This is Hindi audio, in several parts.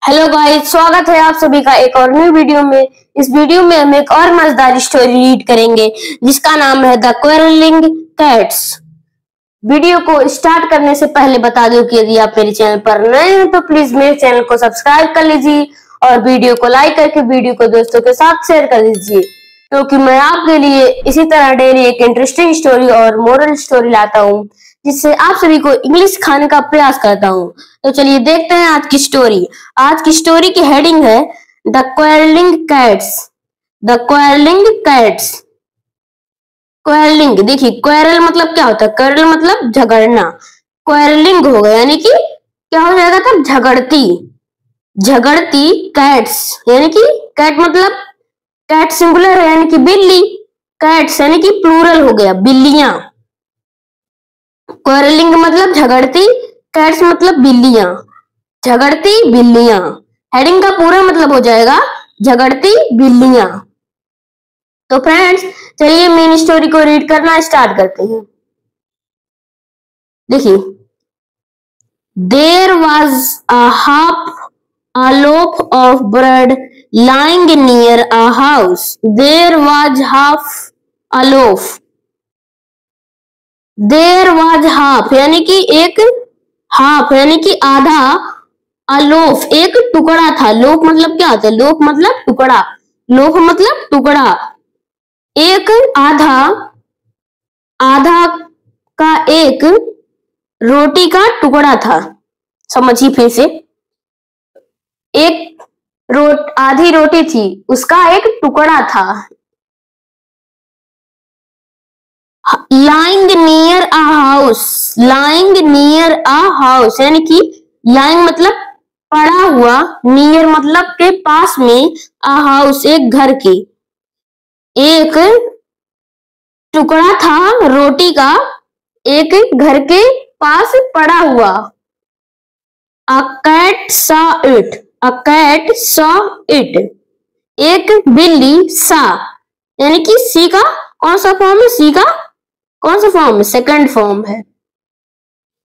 हेलो गाइस, स्वागत है आप सभी का एक और न्यू वीडियो में। इस वीडियो में हम एक और मजेदार स्टोरी रीड करेंगे जिसका नाम है द क्वेरलिंग कैट्स। वीडियो को स्टार्ट करने से पहले बता दूं कि यदि आप मेरे चैनल पर नए हैं तो प्लीज मेरे चैनल को सब्सक्राइब कर लीजिए और वीडियो को लाइक करके वीडियो को दोस्तों के साथ शेयर कर दीजिए, क्योंकि मैं आपके लिए इसी तरह डेली एक इंटरेस्टिंग स्टोरी और मोरल स्टोरी लाता हूँ जिससे आप सभी को इंग्लिश सिखाने का प्रयास करता हूँ। तो चलिए देखते हैं आज की स्टोरी। आज की स्टोरी की हेडिंग है the quarrelling cats. The quarrelling cats. Quarrelling, देखिए क्वेरल मतलब क्या होता है? क्वेरल मतलब झगड़ना। क्वेरलिंग हो गया यानी कि क्या हो जाएगा तब? झगड़ती। झगड़ती कैट्स यानी कि कैट मतलब कैट सिंगुलर है यानी कि बिल्ली। कैट्स यानी कि प्लूरल हो गया, बिल्लियां। क्वेरलिंग मतलब झगड़ती, कैट्स मतलब बिल्लियां। झगड़ती बिल्लियां, हेडिंग का पूरा मतलब हो जाएगा झगड़ती बिल्लियां। तो फ्रेंड्स चलिए मेन स्टोरी को रीड करना स्टार्ट करते हैं। देखिए, there was a loaf of bread lying near a house. There was half a loaf. There was half यानी कि एक, हाफ यानी कि आधा, अलोफ एक टुकड़ा था। लोफ मतलब क्या होता है? लोफ मतलब टुकड़ा। लोफ मतलब टुकड़ा। एक आधा, आधा का एक रोटी का टुकड़ा था। समझिए फिर से, एक आधी रोटी थी, उसका एक टुकड़ा था। lying near a house, lying near a house यानी कि lying मतलब पड़ा हुआ, near मतलब के पास में, a house एक घर के। एक टुकड़ा था रोटी का, एक घर के पास पड़ा हुआ। A cat saw it, a cat saw it एक बिल्ली सा यानी कि सी का कौन सा फॉर्म है? सी का कौन सा फॉर्म है? सेकंड फॉर्म है।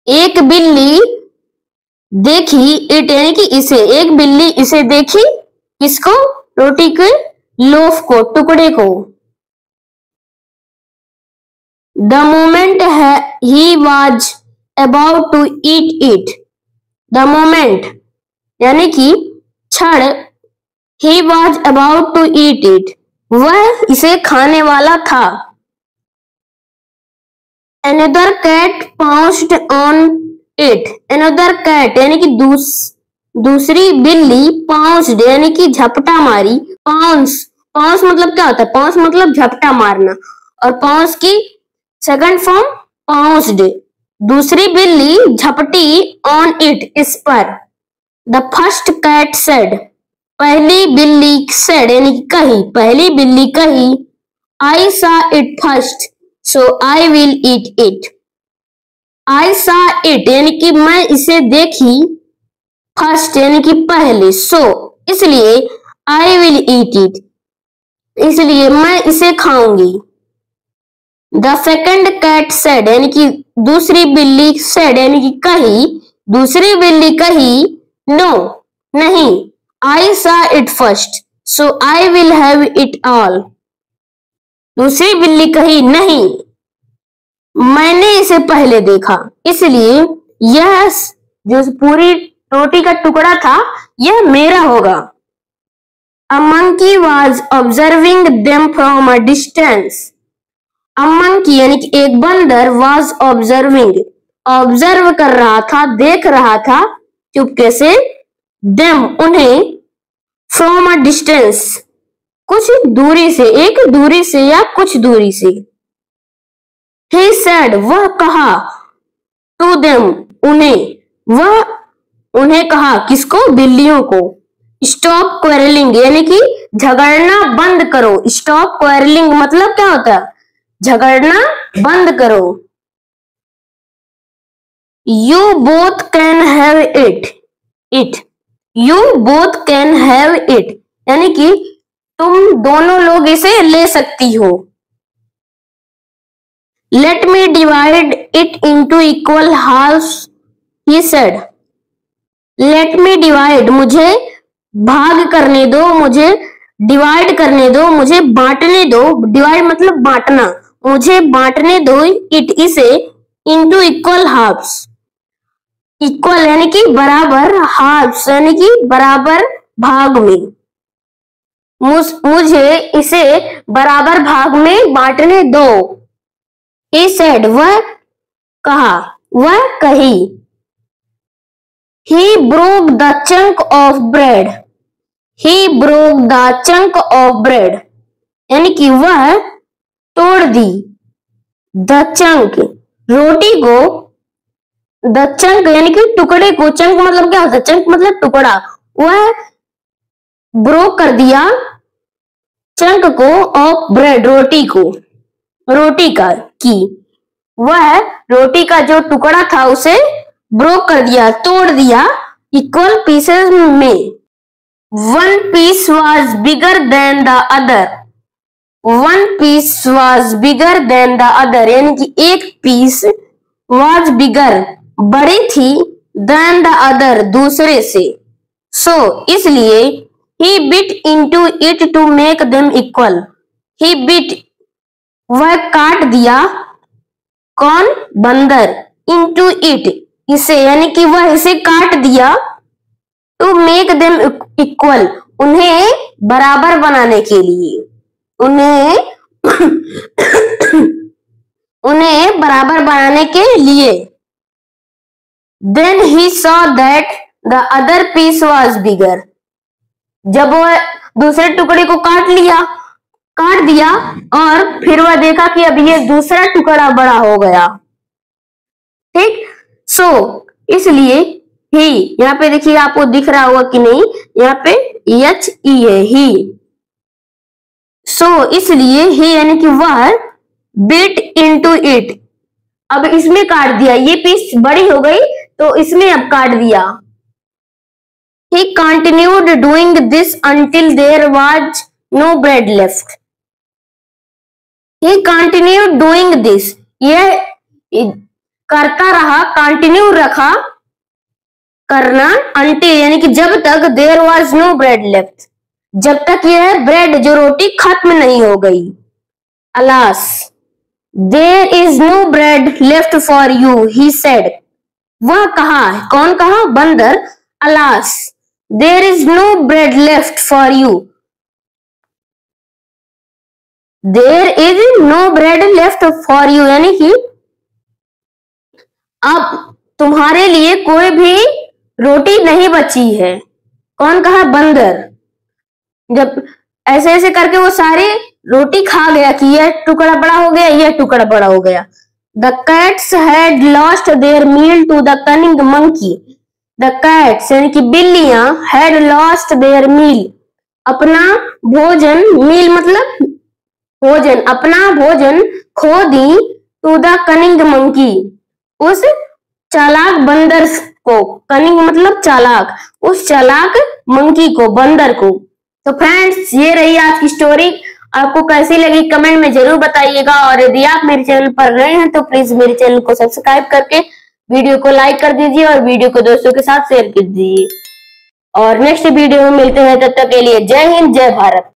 एक बिल्ली देखी इट यानी कि इसे, एक बिल्ली इसे देखी, किसको? रोटी के लोफ को, टुकड़े को। द मोमेंट ही was about to eat it, the moment यानी कि क्षण, ही was about to eat it वह इसे खाने वाला था। Another cat pounced on it. Another cat यानी कि दूसरी बिल्ली, pounced यानी कि झपटा मारी। pounce, pounce मतलब क्या होता है? pounce मतलब झपटा मारना, और pounce की सेकंड फॉर्म pounced। दूसरी बिल्ली झपटी on it इस पर। The first cat said, पहली बिल्ली said यानी कि कही, पहली बिल्ली कही, I saw it first, so I will eat it. I saw it यानी कि मैं इसे देखी, फर्स्ट यानी कि पहले, so इसलिए I will eat it इसलिए मैं इसे खाऊंगी। The second cat said यानी कि दूसरी बिल्ली said यानी कि कही, दूसरी बिल्ली कही, no नहीं, I saw it first, so I will have it all. दूसरी बिल्ली कही, नहीं मैंने इसे पहले देखा, इसलिए यह जो पूरी रोटी का टुकड़ा था यह मेरा होगा। A monkey was observing them from a distance. A monkey यानी कि एक बंदर, was observing ऑब्जर्व कर रहा था, देख रहा था चुपके से, them उन्हें, from a distance कुछ दूरी से, एक दूरी से या कुछ दूरी से। He said वह कहा, to them उन्हें, वह उन्हें कहा, किसको? बिल्लियों को। Stop quarreling यानी कि झगड़ना बंद करो। Stop quarreling मतलब क्या होता है? झगड़ना बंद करो। You both can have it you both can have it यानी कि तुम दोनों लोग इसे ले सकती हो। Let me divide it into equal halves, he said. Let me divide, मुझे भाग करने दो, मुझे डिवाइड करने दो, मुझे बांटने दो। डिवाइड मतलब बांटना, मुझे बांटने दो इट, इसे, इनटू इक्वल हाफ्स। इक्वल यानी कि बराबर, हाफ्स यानी कि बराबर भाग में। मुझे इसे बराबर भाग में बांटने दो। He said, वह कहा, वह कही। He broke the chunk of bread. He broke the chunk of bread. यानी कि वह तोड़ दी। The chunk रोटी को, the chunk यानी कि टुकड़े को, चंक मतलब क्या होता है, चंक मतलब टुकड़ा। वह ब्रोक कर दिया चंक को, ऑफ ब्रेड रोटी को, रोटी का की, वह रोटी का जो टुकड़ा था उसे ब्रोक कर दिया, तोड़ दिया इक्वल पीसेस में। One piece was bigger than the other. One piece was bigger than the other यानी कि एक पीस, वॉज बिगर बड़ी थी, देन द अदर दूसरे से। सो इसलिए he bit into it to make them equal. He bit वह काट दिया, कौन, बंदर, into it इसे यानी कि वह इसे काट दिया, to make them equal उन्हें बराबर बनाने के लिए, उन्हें बराबर बनाने के लिए। Then he saw that the other piece was bigger. जब वह दूसरे टुकड़े को काट दिया और फिर वह देखा कि अब ये दूसरा टुकड़ा बड़ा हो गया। ठीक, सो इसलिए ही, यहाँ पे देखिए आपको दिख रहा होगा कि नहीं, यहाँ पे HE है, ही। सो इसलिए ही यानी कि वह बिट इनटू इट, अब इसमें काट दिया, ये पीस बड़ी हो गई तो इसमें अब काट दिया। He continued doing this until there was no bread left. He continued doing this. यह करता रहा, कंटिन्यू रखा करना, until यानी कि जब तक there was no bread left, जब तक यह ब्रेड जो रोटी खत्म नहीं हो गई। Alas, there is no bread left for you, he said. वह कहा, कौन कहा, बंदर। Alas, there is no bread left for you. There is no bread left for you यानी कि अब तुम्हारे लिए कोई भी रोटी नहीं बची है। कौन कहा, बंदर। जब ऐसे ऐसे करके वो सारी रोटी खा गया कि यह टुकड़ा बड़ा हो गया, यह टुकड़ा बड़ा हो गया। The cats had lost their meal to the cunning monkey. The cats यानी कि बिल्लियां, had lost their meal अपना भोजन, मील मतलब भोजन, अपना भोजन खो दी, to the cunning monkey उस चालाक बंदर को, कनिंग मतलब चालाक, उस चालाक मंकी को, बंदर को। तो फ्रेंड्स ये रही आज की स्टोरी, आपको कैसी लगी कमेंट में जरूर बताइएगा, और यदि आप मेरे चैनल पर नए हैं तो प्लीज मेरे चैनल को सब्सक्राइब करके वीडियो को लाइक कर दीजिए और वीडियो को दोस्तों के साथ शेयर कर दीजिए। और नेक्स्ट वीडियो में मिलते हैं, तब तक के लिए जय हिंद, जय भारत।